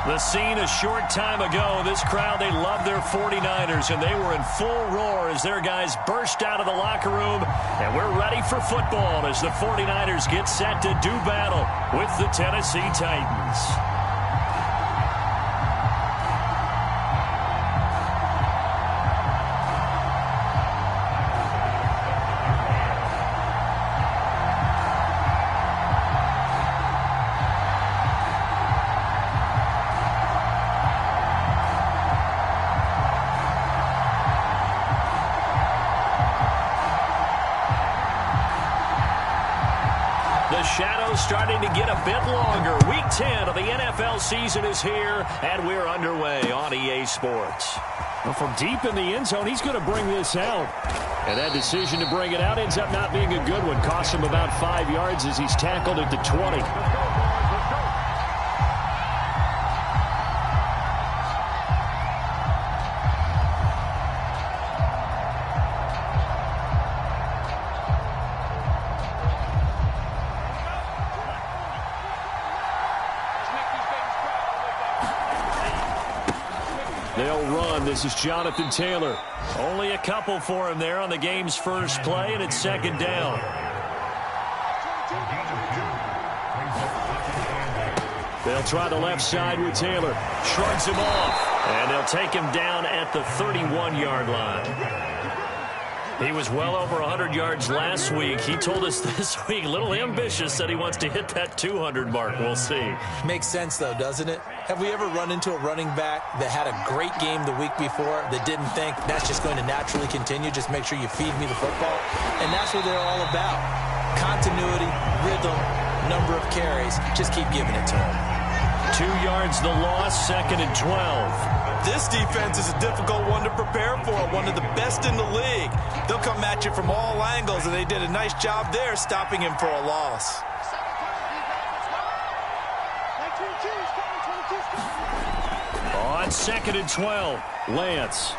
The scene a short time ago, this crowd, they love their 49ers, and they were in full roar as their guys burst out of the locker room. And we're ready for football as the 49ers get set to do battle with the Tennessee Titans. Shadows starting to get a bit longer. Week 10 of the NFL season is here, and we're underway on EA Sports. Well, from deep in the end zone, he's going to bring this out. And that decision to bring it out ends up not being a good one. Cost him about 5 yards as he's tackled at the 20. They'll run. This is Jonathan Taylor. Only a couple for him there on the game's first play, and it's second down. They'll try the left side with Taylor. Shrugs him off, and they'll take him down at the 31-yard line. He was well over 100 yards last week. He told us this week, a little ambitious, that he wants to hit that 200 mark. We'll see. Makes sense, though, doesn't it? Have we ever run into a running back that had a great game the week before that didn't think that's just going to naturally continue? Just make sure you feed me the football. And that's what they're all about. Continuity, rhythm, number of carries. Just keep giving it to him. 2 yards the loss, second and 12. This defense is a difficult one to prepare for, one of the best in the league. They'll come at you from all angles, and they did a nice job there stopping him for a loss. On second and 12, Lance.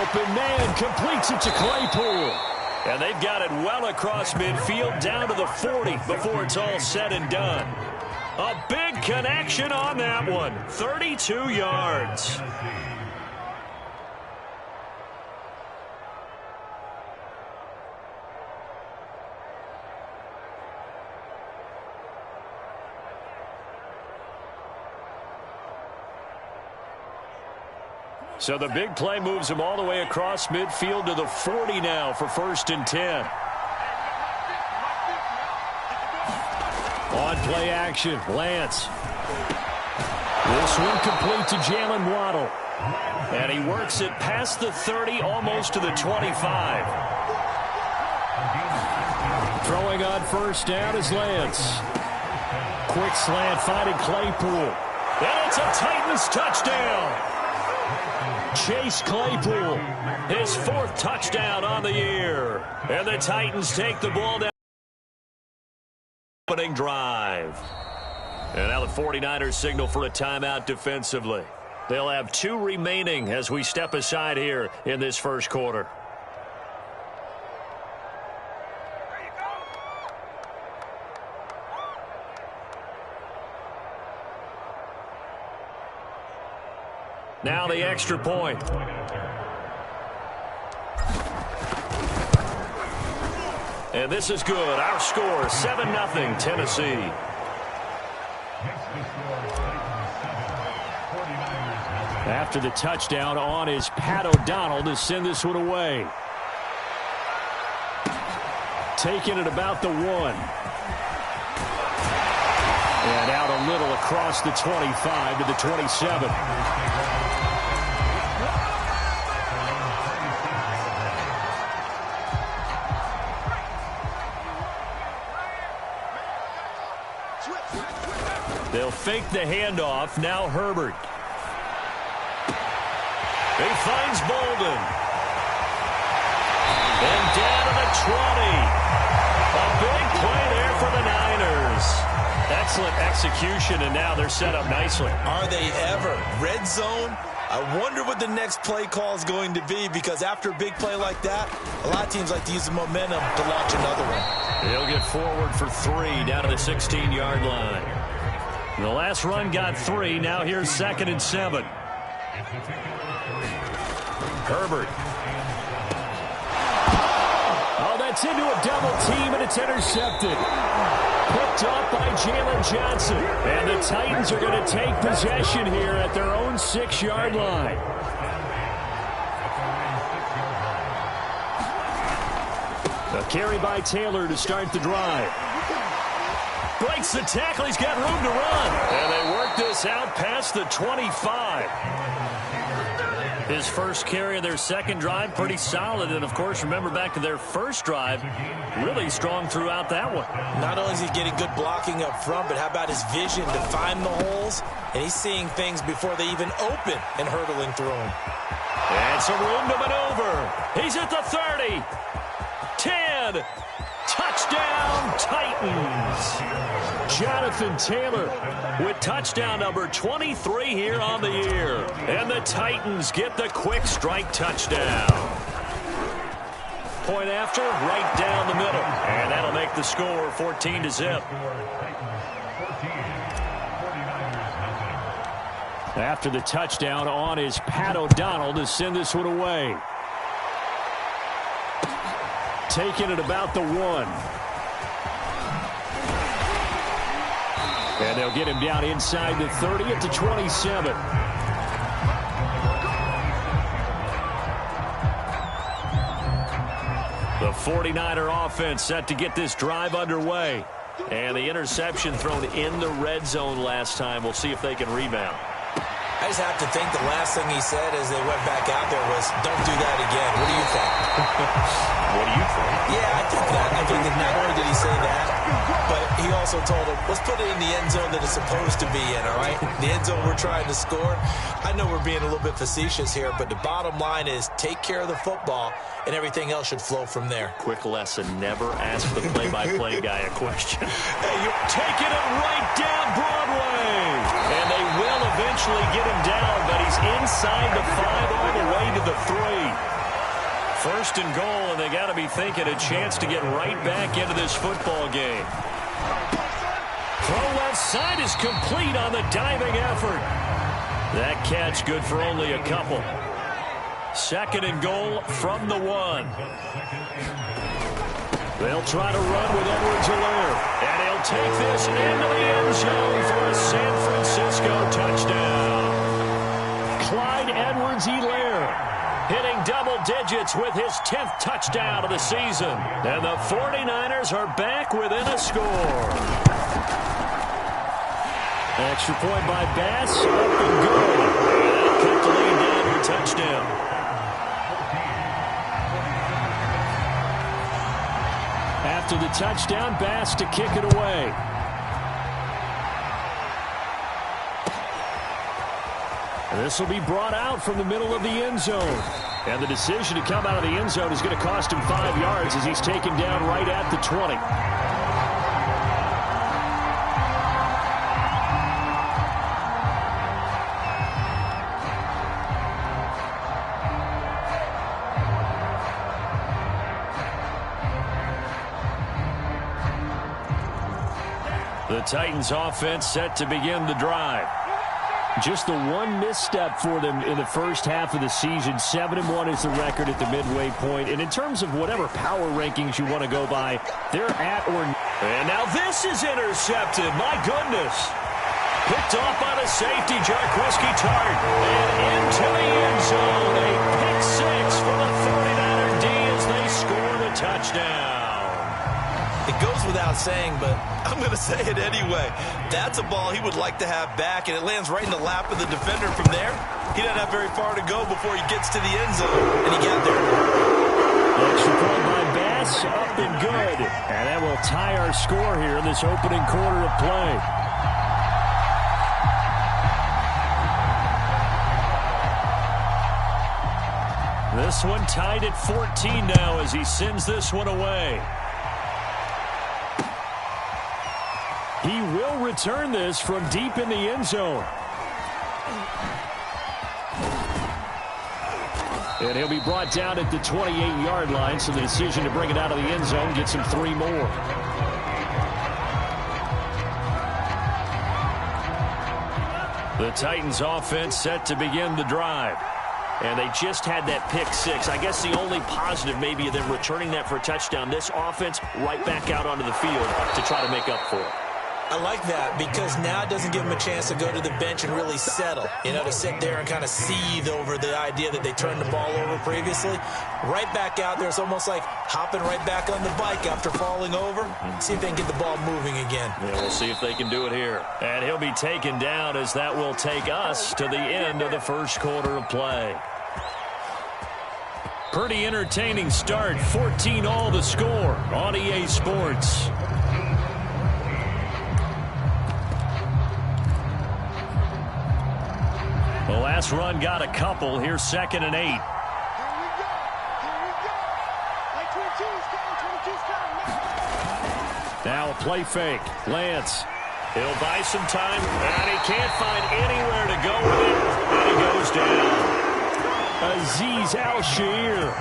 Open man, completes it to Claypool. And they've got it well across midfield down to the 40 before it's all said and done. A big connection on that one. 32 yards. So the big play moves him all the way across midfield to the 40 now for first and 10. On play action, Lance. This one complete to Jalen Waddle. And he works it past the 30, almost to the 25. Throwing on first down is Lance. Quick slant finding Claypool. And it's a Titans touchdown. Chase Claypool, his fourth touchdown on the year. And the Titans take the ball down. Opening drive. And now the 49ers signal for a timeout defensively. They'll have 2 remaining as we step aside here in this first quarter. Now the extra point. And this is good. Our score, 7-0 Tennessee. After the touchdown, on is Pat O'Donnell to send this one away. Taking it about the 1. And out a little across the 25 to the 27. They'll fake the handoff. Now Herbert. He finds Bolden. And down to the 20. A big play there for the Niners. Excellent execution, and now they're set up nicely. Are they ever? Red zone? I wonder what the next play call is going to be, because after a big play like that, a lot of teams like to use the momentum to launch another one. He'll get forward for 3 down to the 16-yard line. The last run got 3. Now here's 2nd and 7. Herbert. Oh, that's into a double team, and it's intercepted. Picked off by Jalen Johnson. And the Titans are going to take possession here at their own 6-yard line. A carry by Taylor to start the drive. Breaks the tackle. He's got room to run. And they work this out past the 25. His first carry of their second drive, pretty solid. And, of course, remember back to their first drive, really strong throughout that one. Not only is he getting good blocking up front, but how about his vision to find the holes? And he's seeing things before they even open and hurdling through them. And some room to maneuver. He's at the 30. 10. Touchdown, Titans. Jonathan Taylor with touchdown number 23 here on the year. And the Titans get the quick strike touchdown. Point after, right down the middle. And that'll make the score 14-0. After the touchdown, on is Pat O'Donnell to send this one away. Taking it about the 1. And they'll get him down inside the 30 at the 27. The 49er offense set to get this drive underway. And the interception thrown in the red zone last time. We'll see if they can rebound. I just have to think the last thing he said as they went back out there was, don't do that again. What do you think? What do you think? Yeah, I think that. I think that not only did he say that, but he also told him, let's put it in the end zone that it's supposed to be in, all right? The end zone we're trying to score. I know we're being a little bit facetious here, but the bottom line is take care of the football, and everything else should flow from there. Quick lesson, never ask the play-by-play guy a question. Hey, you're taking it right down Broadway. And they will eventually get him down, but he's inside the 5 all the way to the 3. First and goal, and they got to be thinking a chance to get right back into this football game. Throw left side is complete on the diving effort. That catch good for only a couple. 2nd and goal from the 1. They'll try to run with Edwards-Helaire. And he'll take this into the end zone for a San Francisco touchdown. Clyde Edwards-Helaire hitting double digits with his 10th touchdown of the season. And the 49ers are back within a score. Extra point by Bass. Up and good. And that cut the lead down to a touchdown. After the touchdown, Bass to kick it away. This will be brought out from the middle of the end zone. And the decision to come out of the end zone is going to cost him 5 yards as he's taken down right at the 20. The Titans offense set to begin the drive. Just the one misstep for them in the first half of the season. 7-1 is the record at the midway point. And in terms of whatever power rankings you want to go by, they're at or... And now this is intercepted. My goodness. Picked off by the safety, Jarquiski Tart. And into the end zone. A pick 6 for the 49er D as they score the touchdown. It goes without saying, but I'm going to say it anyway. That's a ball he would like to have back, and it lands right in the lap of the defender from there. He doesn't have very far to go before he gets to the end zone, and he got there. Extra point by Bass, up and good. And that will tie our score here in this opening quarter of play. This one tied at 14 now as he sends this one away. He will return this from deep in the end zone. And he'll be brought down at the 28-yard line, so the decision to bring it out of the end zone gets him 3 more. The Titans offense set to begin the drive. And they just had that pick six. I guess the only positive maybe of them returning that for a touchdown. This offense right back out onto the field to try to make up for it. I like that because now it doesn't give them a chance to go to the bench and really settle, to sit there and kind of seethe over the idea that they turned the ball over previously. Right back out there, it's almost like hopping right back on the bike after falling over. See if they can get the ball moving again. Yeah, we'll see if they can do it here. And he'll be taken down as that will take us to the end of the first quarter of play. Pretty entertaining start. 14-all the score on EA Sports. The last run got a couple. Here's 2nd and 8. Now a play fake. Lance. He'll buy some time, and he can't find anywhere to go with it, and he goes down. Azeez Al-Shaair.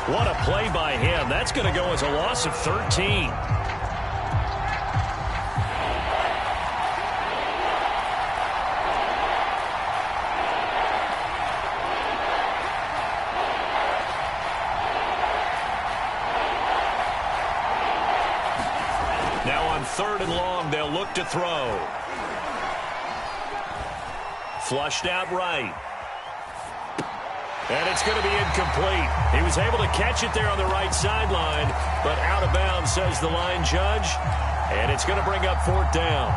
What a play by him. That's going to go as a loss of 13. Now on 3rd and long, they'll look to throw. Flushed out right. And it's going to be incomplete. He was able to catch it there on the right sideline, but out of bounds, says the line judge. And it's going to bring up 4th down.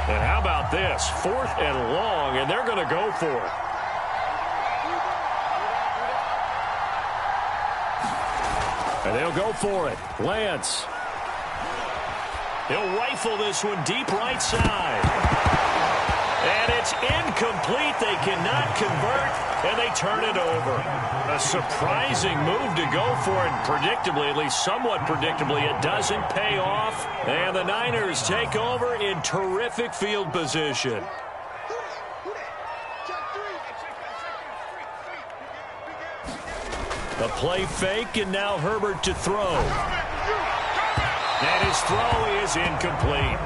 And how about this? 4th and long, and they're going to go for it. And they'll go for it. Lance. He'll rifle this one deep right side. And it's incomplete. They cannot convert, and they turn it over. A surprising move to go for it. Predictably, at least somewhat predictably, it doesn't pay off. And the Niners take over in terrific field position. A play fake, and now Herbert to throw. And his throw is incomplete.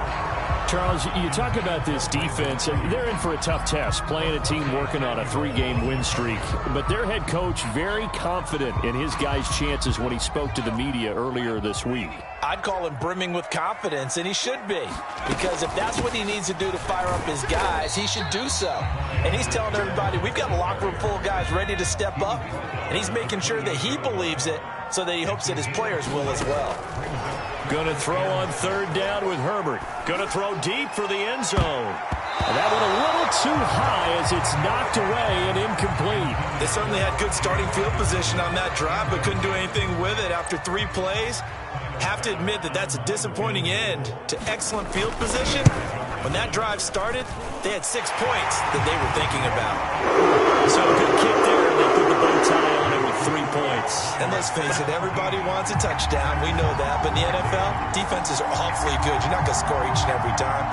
Charles, you talk about this defense, and they're in for a tough test, playing a team working on a 3-game win streak. But their head coach very confident in his guys' chances when he spoke to the media earlier this week. I'd call him brimming with confidence, and he should be. Because if that's what he needs to do to fire up his guys, he should do so. And he's telling everybody, we've got a locker room full of guys ready to step up. And he's making sure that he believes it so that he hopes that his players will as well. Going to throw on 3rd down with Herbert. Going to throw deep for the end zone. And that one a little too high as it's knocked away and incomplete. They certainly had good starting field position on that drive, but couldn't do anything with it after 3 plays. Have to admit that that's a disappointing end to excellent field position. When that drive started, they had 6 points that they were thinking about. So good kick there. They put the bow tie on it with 3 points. And let's face it, everybody wants a touchdown. We know that. But in the NFL, defenses are awfully good. You're not going to score each and every time.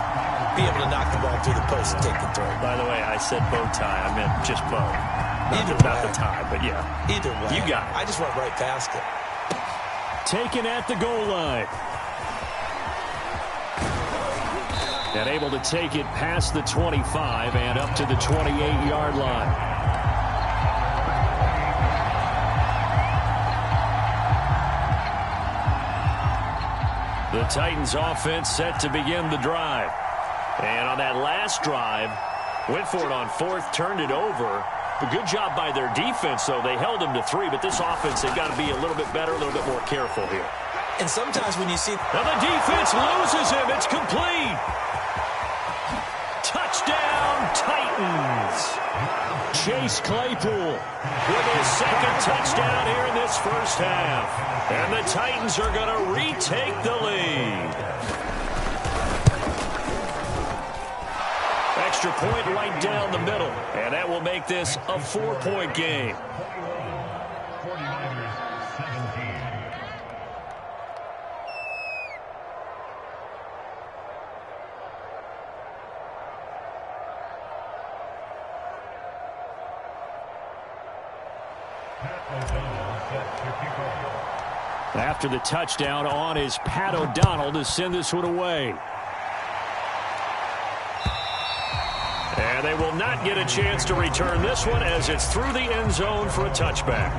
Be able to knock the ball through the post and take the throw. By the way, I said bow tie. I meant just bow. Not the tie, but yeah. Either way. You got it. I just went right past it. Taken at the goal line. And able to take it past the 25 and up to the 28-yard line. The Titans offense set to begin the drive. And on that last drive, went for it on 4th, turned it over. A good job by their defense, though. They held them to 3, but this offense, they've got to be a little bit better, a little bit more careful here. And sometimes when you see... Now the defense loses him. It's complete. Touchdown, Titans. Chase Claypool with his 2nd touchdown here in this first half. And the Titans are going to retake the lead. Extra point right down the middle. And that will make this a 4-point game. After the touchdown on is Pat O'Donnell to send this one away. And they will not get a chance to return this one as it's through the end zone for a touchback.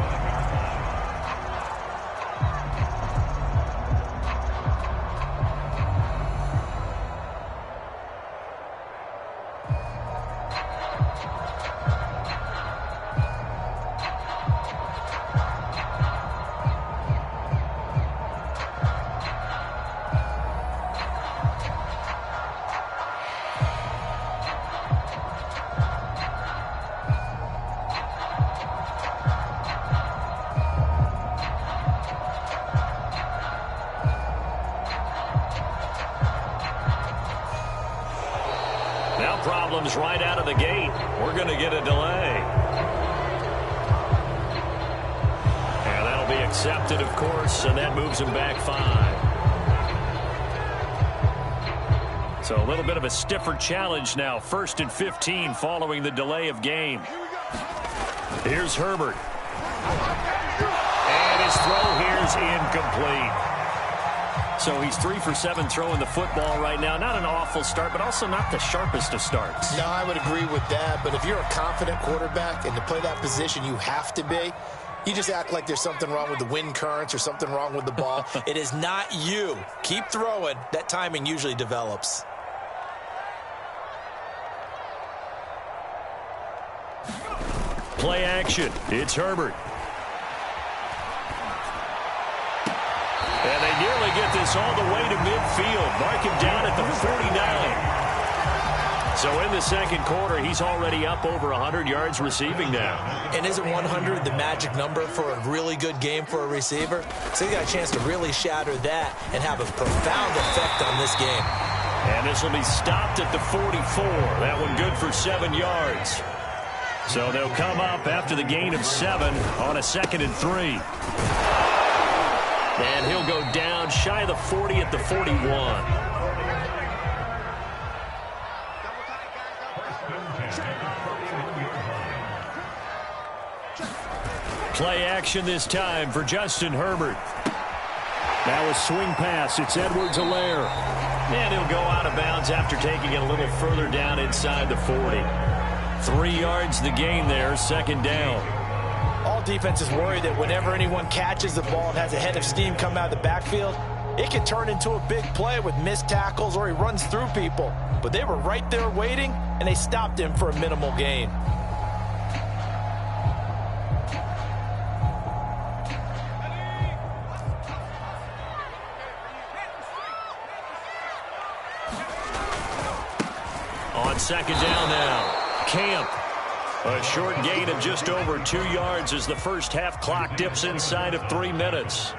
Now problems right out of the gate. We're going to get a delay. And that'll be accepted, of course, and that moves him back 5. So a little bit of a stiffer challenge now. 1st and 15 following the delay of game. Here's Herbert. And his throw here is incomplete. So he's 3 for 7 throwing the football right now. Not an awful start, but also not the sharpest of starts. No, I would agree with that. But if you're a confident quarterback and to play that position, you have to be. You just act like there's something wrong with the wind currents or something wrong with the ball. It is not you. Keep throwing. That timing usually develops. Play action. It's Herbert. And they nearly get this all the way to midfield. Mark him down at the 49. So in the second quarter, he's already up over 100 yards receiving now. And isn't 100 the magic number for a really good game for a receiver? So he got a chance to really shatter that and have a profound effect on this game. And this will be stopped at the 44. That one good for 7 yards. So they'll come up after the gain of 7 on a 2nd and 3. And he'll go down shy of the 40 at the 41. Play action this time for Justin Herbert. Now a swing pass. It's Edwards-Helaire. And he'll go out of bounds after taking it a little further down inside the 40. 3 yards the gain there, 2nd down. All defenses worry that whenever anyone catches the ball and has a head of steam come out of the backfield, it can turn into a big play with missed tackles or he runs through people. But they were right there waiting, and they stopped him for a minimal gain. On 2nd down now, Camp. A short gain of just over 2 yards as the first half clock dips inside of 3 minutes.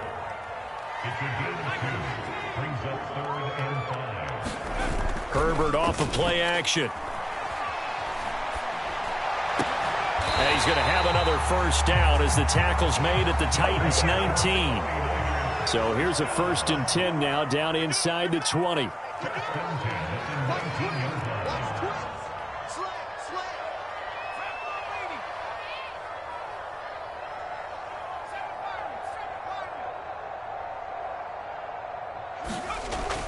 Herbert off of play action. And he's going to have another first down as the tackle's made at the Titans' 19. So here's a 1st and 10 now down inside the 20.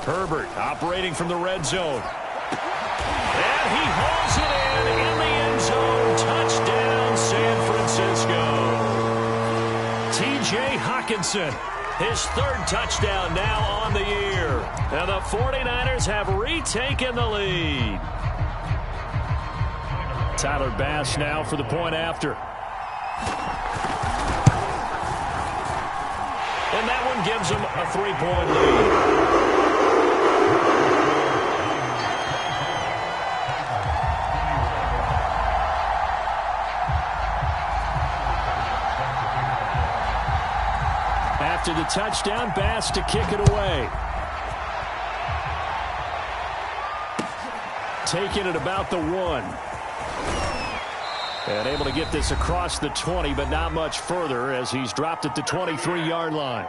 Herbert operating from the red zone. And he hauls it in the end zone. Touchdown, San Francisco. T.J. Hockenson, his 3rd touchdown now on the year. And the 49ers have retaken the lead. Tyler Bass now for the point after. And that one gives them a 3-point lead. After the touchdown, Bass to kick it away. Taking it about the 1. And able to get this across the 20, but not much further as he's dropped at the 23-yard line.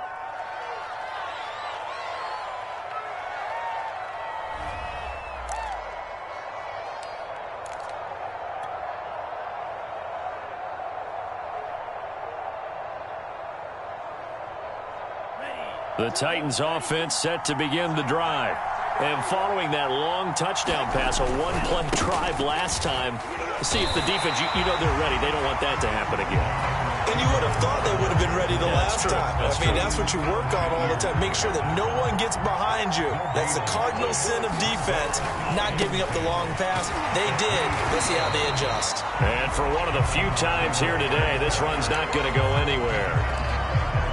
The Titans offense set to begin the drive. And following that long touchdown pass, a one-play drive last time, see if the defense, you know they're ready. They don't want that to happen again. And you would have thought they would have been ready the last time. That's what you work on all the time. Make sure that no one gets behind you. That's the cardinal sin of defense, not giving up the long pass. They did. Let's see how they adjust. And for one of the few times here today, this run's not going to go anywhere.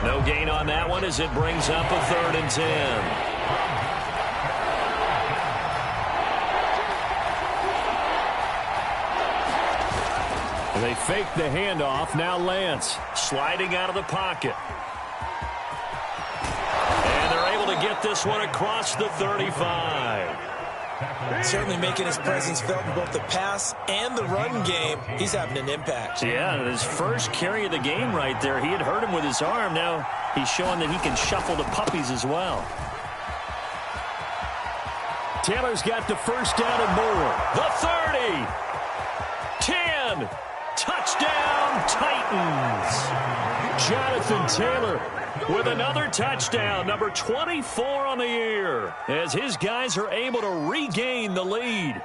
No gain on that one as it brings up a 3rd and 10. They fake the handoff. Now Lance sliding out of the pocket. And they're able to get this one across the 35. Certainly making his presence felt in both the pass and the run game. He's having an impact. Yeah, his first carry of the game right there. He had hurt him with his arm. Now he's showing that he can shuffle the puppies as well. Taylor's got the first down and more. The 30. 10. Touchdown, Titans. Jonathan Taylor with another touchdown, number 24 on the year, as his guys are able to regain the lead.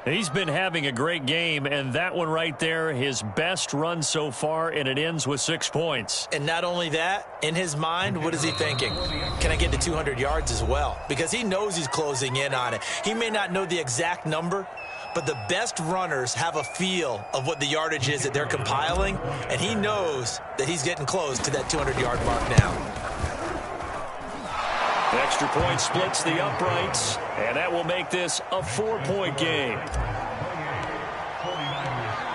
He's been having a great game, and that one right there, his best run so far, and it ends with 6 points. And not only that, in his mind, what is he thinking? Can I get to 200 yards as well? Because he knows he's closing in on it. He may not know the exact number, but the best runners have a feel of what the yardage is that they're compiling, and he knows that he's getting close to that 200-yard mark now. Extra point splits the uprights, and that will make this a 4-point game.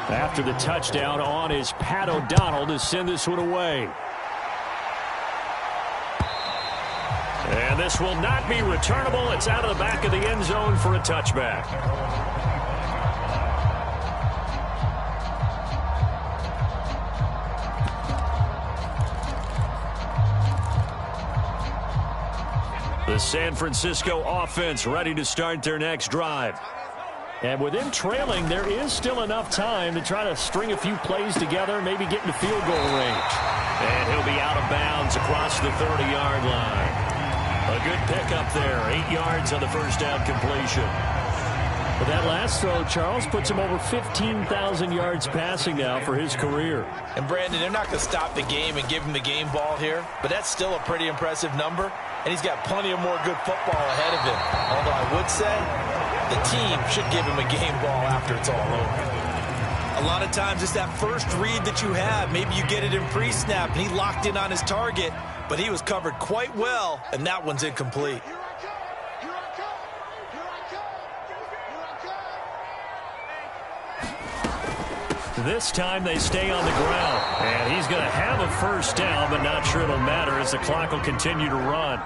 After the touchdown on is Pat O'Donnell to send this one away. And this will not be returnable. It's out of the back of the end zone for a touchback. The San Francisco offense ready to start their next drive. And with them trailing, there is still enough time to try to string a few plays together, maybe get into field goal range. And he'll be out of bounds across the 30-yard line. A good pickup there, 8 yards on the first down completion. But that last throw, Charles, puts him over 15,000 yards passing now for his career. And Brandon, they're not going to stop the game and give him the game ball here, but that's still a pretty impressive number, and he's got plenty of more good football ahead of him. Although I would say the team should give him a game ball after it's all over. A lot of times it's that first read that you have. Maybe you get it in pre-snap, and he locked in on his target, but he was covered quite well, and that one's incomplete. This time they stay on the ground. And he's going to have a first down, but not sure it'll matter as the clock will continue to run.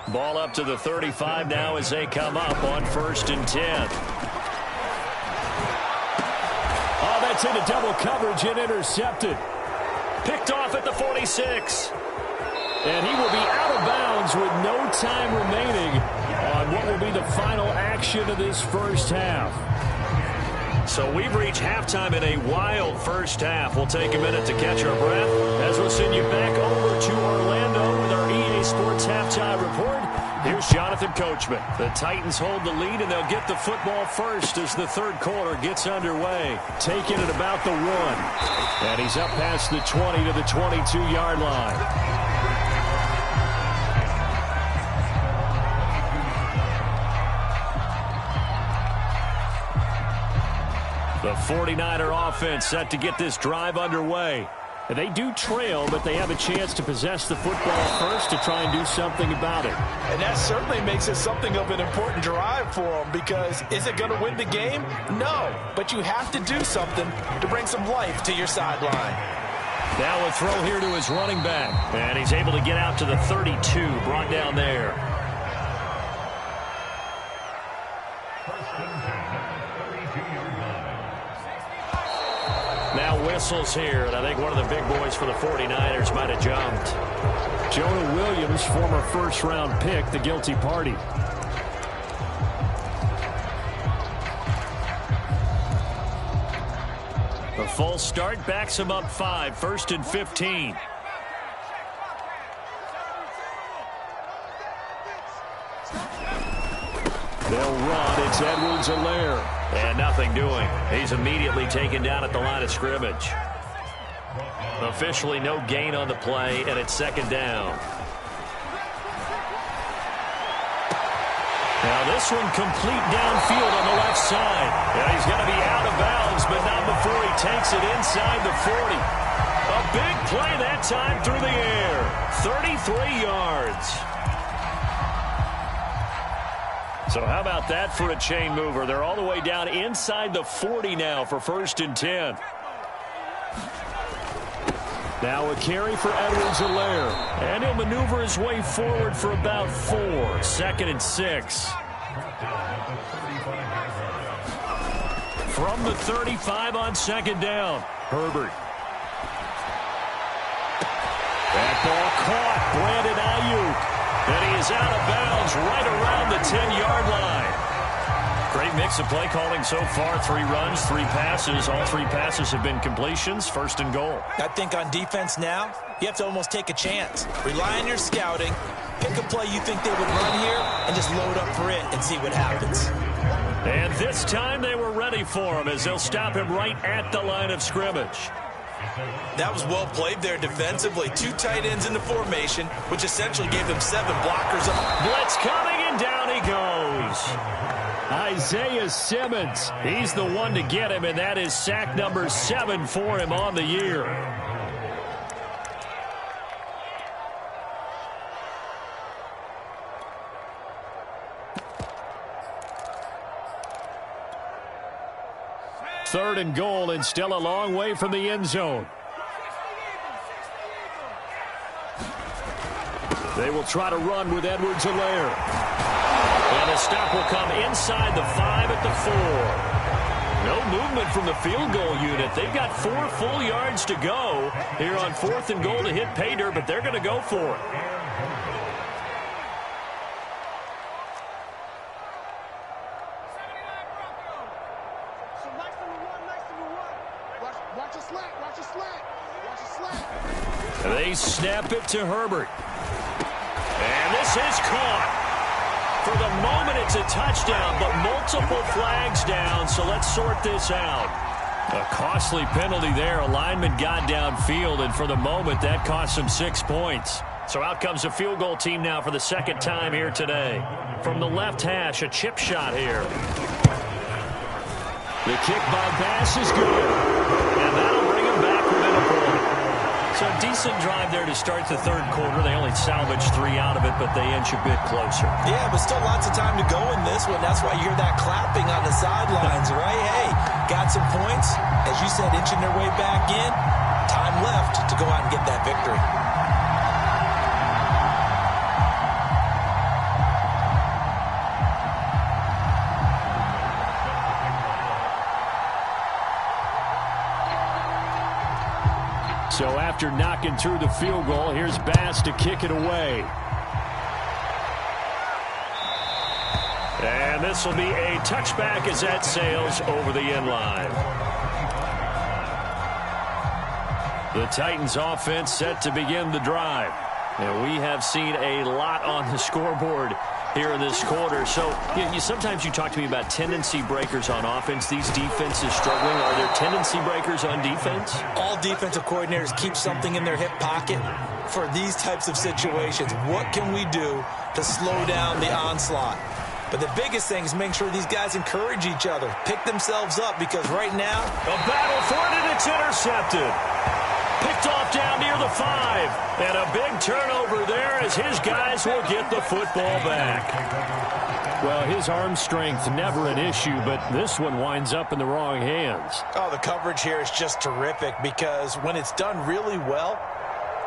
Ball up to the 35 now as they come up on 1st and 10. Oh, that's into double coverage and intercepted. Picked off at the 46. And he will be out of bounds with no time remaining on what will be the final action of this first half. So we've reached halftime in a wild first half. We'll take a minute to catch our breath as we'll send you back over to Orlando with our EA Sports Halftime Report. Here's Jonathan Coachman. The Titans hold the lead, and they'll get the football first as the third quarter gets underway. Taking it about the 1. And he's up past the 20 to the 22-yard line. The 49er offense set to get this drive underway. And they do trail, but they have a chance to possess the football first to try and do something about it. And that certainly makes it something of an important drive for them, because is it going to win the game? No, but you have to do something to bring some life to your sideline. Now a throw here to his running back. And he's able to get out to the 32, brought down there. Now whistles here, and I think one of the big boys for the 49ers might have jumped. Jonah Williams, former first-round pick, the guilty party. The false start backs him up 5, 1st and 15. They'll run. It's Edwards-Helaire. And nothing doing. He's immediately taken down at the line of scrimmage. Officially no gain on the play, and it's second down. Now this one complete downfield on the left side. Yeah, he's going to be out of bounds, but not before he takes it inside the 40. A big play that time through the air. 33 yards. So how about that for a chain mover? They're all the way down inside the 40 now for 1st and 10. Now a carry for Edwards-Helaire. And he'll maneuver his way forward for about 4. 2nd and 6. From the 35 on 2nd down. Herbert. That ball caught. Brandon Ayuk. And he is out of bounds right around the 10-yard line. Great mix of play calling so far. 3 runs, 3 passes. All 3 passes have been completions. 1st and goal. I think on defense now, you have to almost take a chance. Rely on your scouting. Pick a play you think they would run here and just load up for it and see what happens. And this time they were ready for him as they'll stop him right at the line of scrimmage. That was well played there defensively. 2 tight ends in the formation, which essentially gave them 7 blockers. Blitz coming, and down he goes. Isaiah Simmons. He's the one to get him, and that is sack number 7 for him on the year. Third and goal, and still a long way from the end zone. They will try to run with Edwards-Helaire. And the stop will come inside the 5 at the 4. No movement from the field goal unit. They've got 4 full yards to go here on 4th and goal to hit pay dirt, but they're going to go for it. They snap it to Herbert. And this is caught. For the moment, it's a touchdown, but multiple flags down, so let's sort this out. A costly penalty there. A lineman got downfield, and for the moment, that cost him 6 points. So out comes a field goal team now for the 2nd time here today. From the left hash, a chip shot here. The kick by Bass is good. And that'll bring him back within a point. So a decent drive there to start the 3rd quarter. They only salvaged 3 out of it, but they inch a bit closer. Yeah, but still lots of time to go in this one. That's why you hear that clapping on the sidelines, right? Hey, got some points. As you said, inching their way back in. Time left to go out and get that victory. So after knocking through the field goal, here's Bass to kick it away. And this will be a touchback as that sails over the end line. The Titans offense set to begin the drive. And we have seen a lot on the scoreboard here in this quarter. So sometimes you talk to me about tendency breakers on offense. These defenses struggling. Are there tendency breakers on defense? All defensive coordinators keep something in their hip pocket for these types of situations. What can we do to slow down the onslaught? But the biggest thing is making sure these guys encourage each other, pick themselves up, because right now, a battle for it, and it's intercepted. Picked off down near the 5. And a big turnover there as his guys will get the football back. Well, his arm strength never an issue, but this one winds up in the wrong hands. Oh, the coverage here is just terrific, because when it's done really well,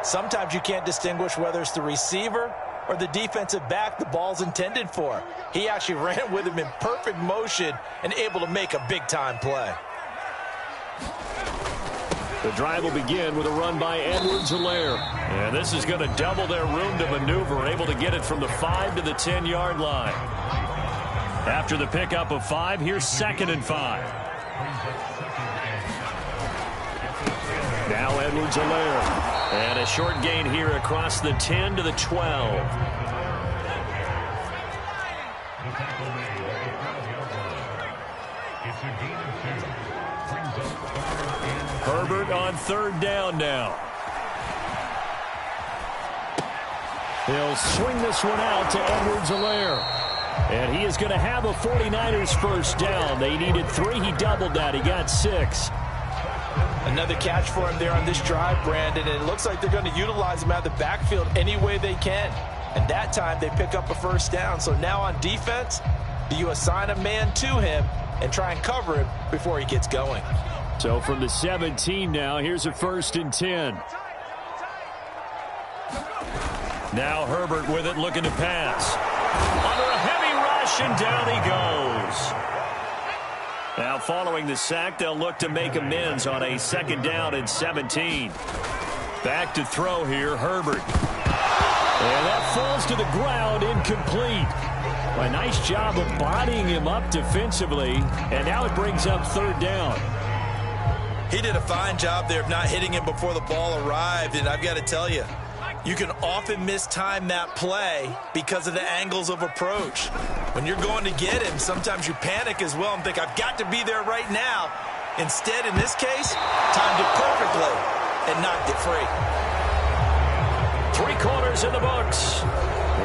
sometimes you can't distinguish whether it's the receiver or the defensive back the ball's intended for. He actually ran with him in perfect motion and able to make a big-time play. The drive will begin with a run by Edwards-Helaire. And this is going to double their room to maneuver, able to get it from the 5 to the 10-yard line. After the pickup of 5, here's 2nd and 5. Now Edwards-Helaire. And a short gain here across the 10 to the 12. Herbert on third down now. He'll swing this one out to Edwards-Helaire. And he is going to have a 49ers first down. They needed 3. He doubled that. He got 6. Another catch for him there on this drive, Brandon, and it looks like they're going to utilize him out of the backfield any way they can. And that time they pick up a first down. So now on defense, do you assign a man to him and try and cover him before he gets going? So from the 17 now, here's a 1st and 10. Now Herbert with it, looking to pass. Under a heavy rush, and down he goes. Now following the sack, they'll look to make amends on a 2nd down and 17. Back to throw here, Herbert. And that falls to the ground, incomplete. A nice job of bodying him up defensively, and now it brings up 3rd down. He did a fine job there of not hitting him before the ball arrived, and I've got to tell you, you can often mistime that play because of the angles of approach. When you're going to get him, sometimes you panic as well and think, I've got to be there right now. Instead, in this case, timed it perfectly and knocked it free. 3 quarters in the books.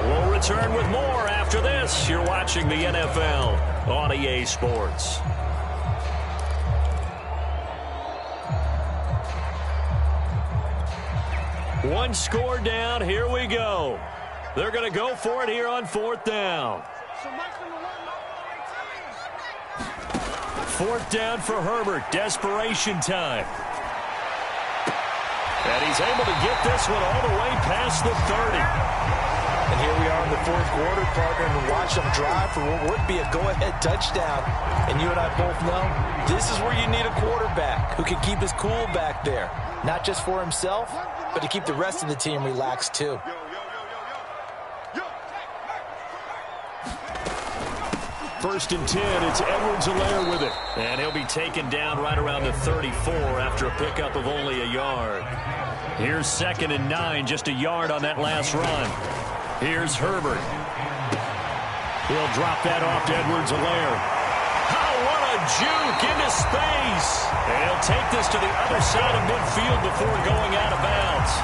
We'll return with more after this. You're watching the NFL on EA Sports. One score down. Here we go. They're going to go for it here on 4th down. 4th down for Herbert. Desperation time. And he's able to get this one all the way past the 30. And here we are in the 4th quarter, partner, and watch them drive for what would be a go-ahead touchdown. And you and I both know this is where you need a quarterback who can keep his cool back there. Not just for himself, but to keep the rest of the team relaxed too. First and 10, it's Edwards-Helaire with it. And he'll be taken down right around the 34 after a pickup of only a yard. Here's 2nd and 9, just a yard on that last run. Here's Herbert. He'll drop that off to Edwards-Helaire. Oh, what a juke into space. And he'll take this to the other side of midfield before going out of bounds.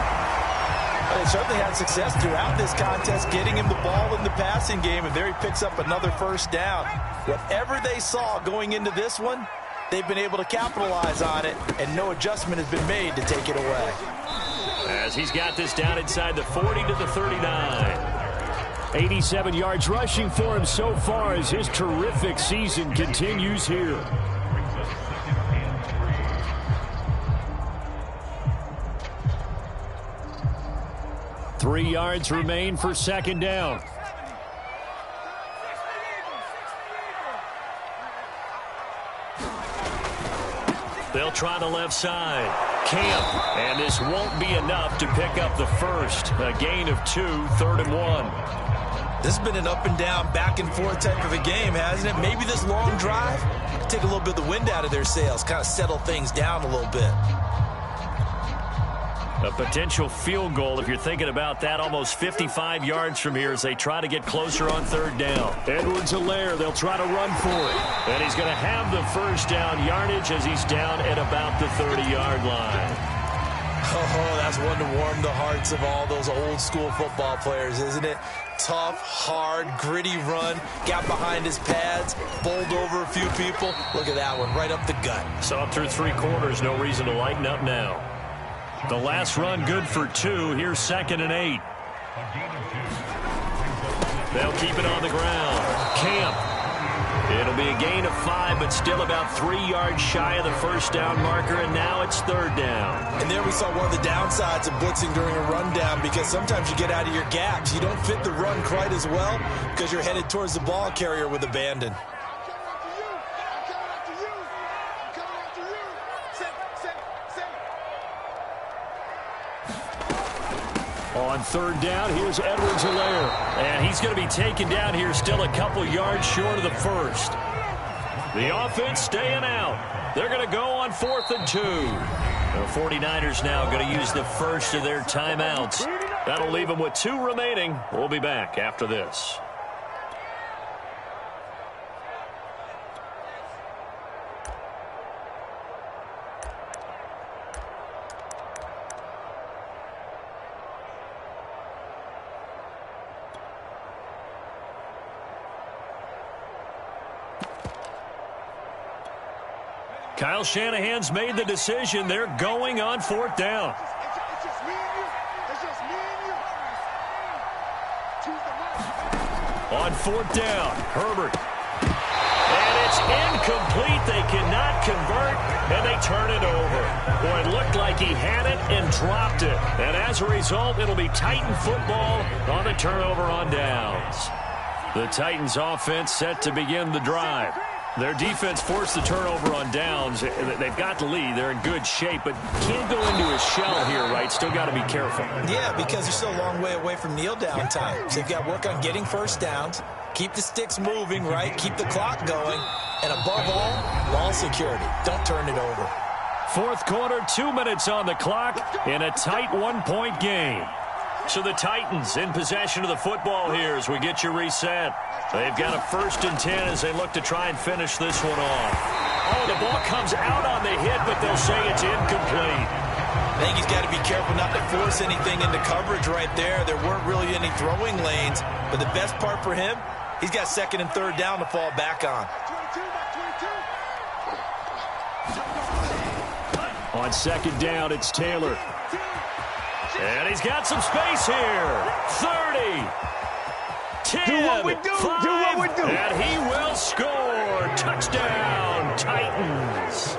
They certainly had success throughout this contest getting him the ball in the passing game, and there he picks up another first down. Whatever they saw going into this one, they've been able to capitalize on it, and no adjustment has been made to take it away. As he's got this down inside the 40 to the 39. 87 yards rushing for him so far as his terrific season continues here. Three yards remain for 2nd down. They'll try the left side. Camp. And this won't be enough to pick up the first. A gain of 2, 3rd and 1. This has been an up and down, back and forth type of a game, hasn't it? Maybe this long drive, take a little bit of the wind out of their sails, kind of settle things down a little bit. A potential field goal, if you're thinking about that, almost 55 yards from here as they try to get closer on 3rd down. Edwards-Helaire, they'll try to run for it. And he's going to have the first down yardage as he's down at about the 30-yard line. Oh, that's one to warm the hearts of all those old school football players, isn't it? Tough, hard, gritty run, got behind his pads, bowled over a few people. Look at that one, right up the gut. So up through 3 quarters, no reason to lighten up now. The last run good for 2. Here's 2nd and 8. They'll keep it on the ground. Camp. It'll be a gain of 5, but still about 3 yards shy of the first down marker, and now it's 3rd down. And there we saw one of the downsides of blitzing during a rundown, because sometimes you get out of your gaps. You don't fit the run quite as well because you're headed towards the ball carrier with abandon. On 3rd down, here's Edwards-Helaire. And he's going to be taken down here still a couple yards short of the first. The offense staying out. They're going to go on 4th and 2. The 49ers now going to use the first of their timeouts. That'll leave them with 2 remaining. We'll be back after this. Kyle Shanahan's made the decision. They're going on 4th down. On 4th down, Herbert. And it's incomplete. They cannot convert, and they turn it over. Boy, it looked like he had it and dropped it. And as a result, it'll be Titan football on the turnover on downs. The Titans offense set to begin the drive. Their defense forced the turnover on downs. They've got the lead. They're in good shape, but can't go into a shell here, right? Still got to be careful. Yeah, because they're still a long way away from kneel down time. So you've got to work on getting first downs, keep the sticks moving, right? Keep the clock going, and above all, ball security. Don't turn it over. 4th quarter, 2 minutes on the clock in a tight 1-point game. So the Titans in possession of the football here as we get you reset. They've got a 1st and 10 as they look to try and finish this one off. Oh, the ball comes out on the hit, but they'll say it's incomplete. I think he's got to be careful not to force anything into coverage right there. There weren't really any throwing lanes, but the best part for him, he's got 2nd and 3rd down to fall back on. On 2nd down, it's Taylor. And he's got some space here. 30. 10. Do what we do. 5, do what we do. And he will score. Touchdown, Titans.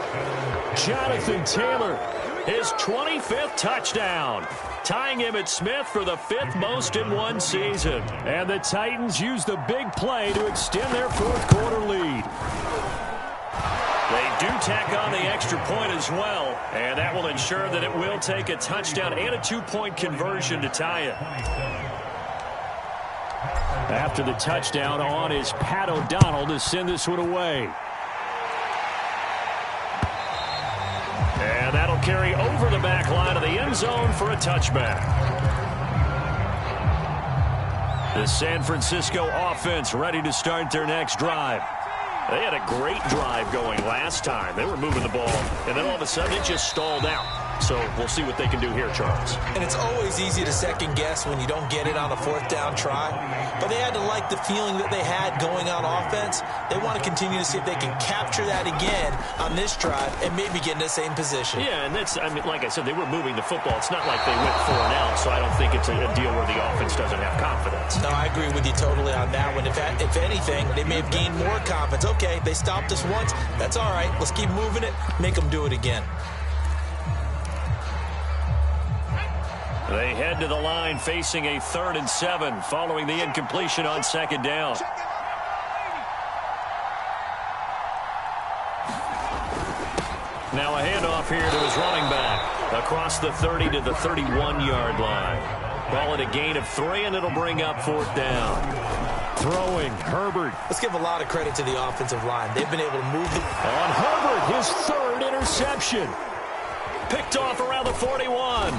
Jonathan Taylor, his 25th touchdown, tying Emmitt Smith for the 5th most in one season. And the Titans use the big play to extend their 4th quarter lead. They do tack on the extra point as well, and that will ensure that it will take a touchdown and a 2-point conversion to tie it. After the touchdown, on is Pat O'Donnell to send this one away. And that'll carry over the back line of the end zone for a touchback. The San Francisco offense ready to start their next drive. They had a great drive going last time. They were moving the ball, and then all of a sudden it just stalled out. So we'll see what they can do here, Charles. And it's always easy to second guess when you don't get it on a 4th down try. But they had to like the feeling that they had going on offense. They want to continue to see if they can capture that again on this drive and maybe get in the same position. Yeah, and that's, I mean, like I said, they were moving the football. It's not like they went 4 and out, so I don't think it's a deal where the offense doesn't have confidence. No, I agree with you totally on that one. If anything, they may have gained more confidence. Okay, they stopped us once. That's all right. Let's keep moving it. Make them do it again. They head to the line facing a 3rd and 7 following the incompletion on 2nd down. Now a handoff here to his running back across the 30 to the 31-yard line. Ball at a gain of 3, and it'll bring up 4th down. Throwing, Herbert. Let's give a lot of credit to the offensive line. They've been able to move the... On Herbert, his 3rd interception. Picked off around the 41.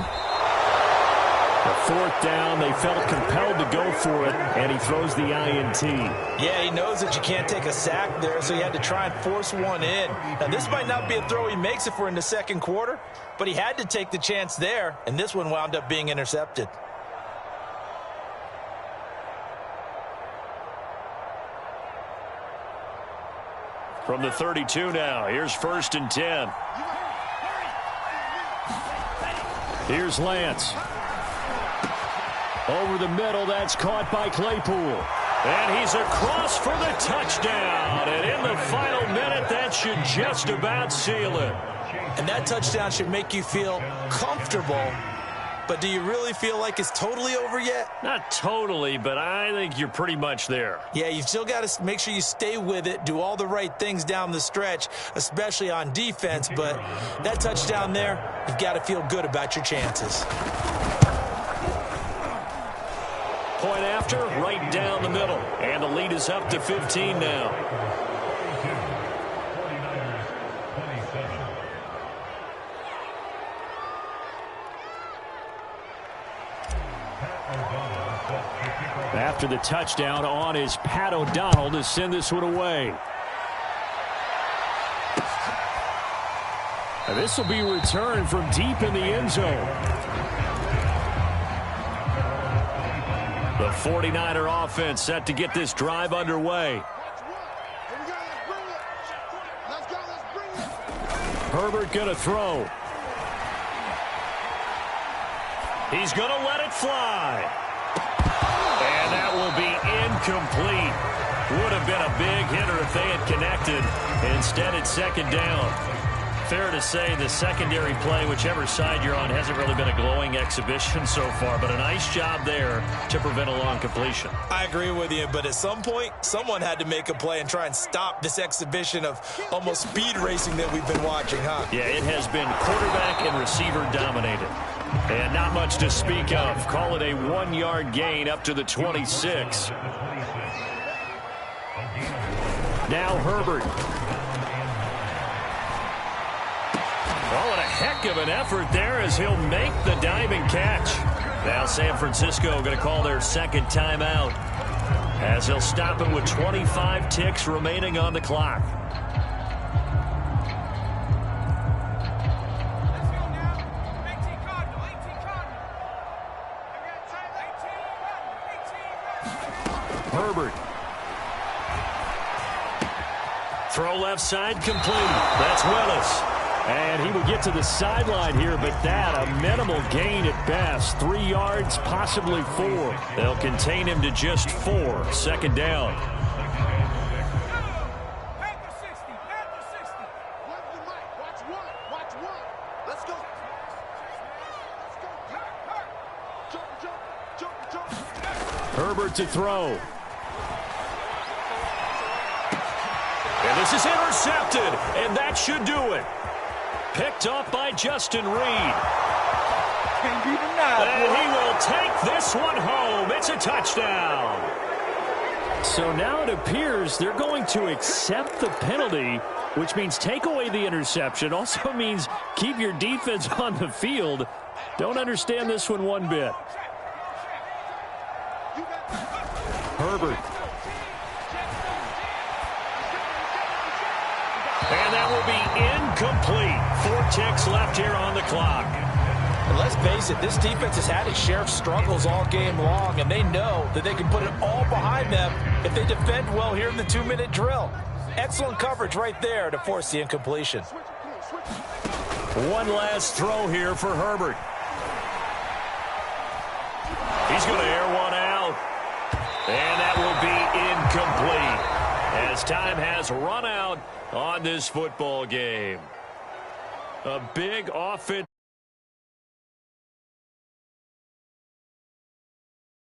The 4th down, they felt compelled to go for it, and he throws the INT. Yeah, he knows that you can't take a sack there, so he had to try and force one in. Now, this might not be a throw he makes if we're in the 2nd quarter, but he had to take the chance there, and this one wound up being intercepted. From the 32 now, here's 1st and 10. Here's Lance. Over the middle, that's caught by Claypool. And he's across for the touchdown. And in the final minute, that should just about seal it. And that touchdown should make you feel comfortable. But do you really feel like it's totally over yet? Not totally, but I think you're pretty much there. Yeah, you've still got to make sure you stay with it, do all the right things down the stretch, especially on defense. But that touchdown there, you've got to feel good about your chances. Point after, right down the middle. And the lead is up to 15 now. After the touchdown, on is Pat O'Donnell to send this one away. And this will be returned from deep in the end zone. The 49er offense set to get this drive underway. Herbert going to throw. He's going to let it fly. And that will be incomplete. Would have been a big hitter if they had connected. Instead, it's second down. Fair to say the secondary play, whichever side you're on, hasn't really been a glowing exhibition so far, but a nice job there to prevent a long completion. I agree with you, but at some point, someone had to make a play and try and stop this exhibition of almost speed racing that we've been watching, huh? Yeah, it has been quarterback and receiver dominated. And not much to speak of. Call it a 1-yard gain up to the 26. Now Herbert. Oh, and a heck of an effort there as he'll make the diving catch. Now San Francisco going to call their second timeout as he'll stop it with 25 ticks remaining on the clock. Herbert. Throw left side complete. That's Willis. And he will get to the sideline here, but that a minimal gain at best. 3 yards, possibly 4. They'll contain him to just 4. Second down. Herbert to throw. And this is intercepted, and that should do it. Picked off by Justin Reed. And he will take this one home. It's a touchdown. So now it appears they're going to accept the penalty, which means take away the interception. Also means keep your defense on the field. Don't understand this one bit. Herbert. And that will be incomplete. 4 ticks left here on the clock. And let's face it, this defense has had its share of struggles all game long, and they know that they can put it all behind them if they defend well here in the 2-minute drill. Excellent coverage right there to force the incompletion. One last throw here for Herbert. He's going to air one out. And that will be incomplete as time has run out on this football game. A big offense.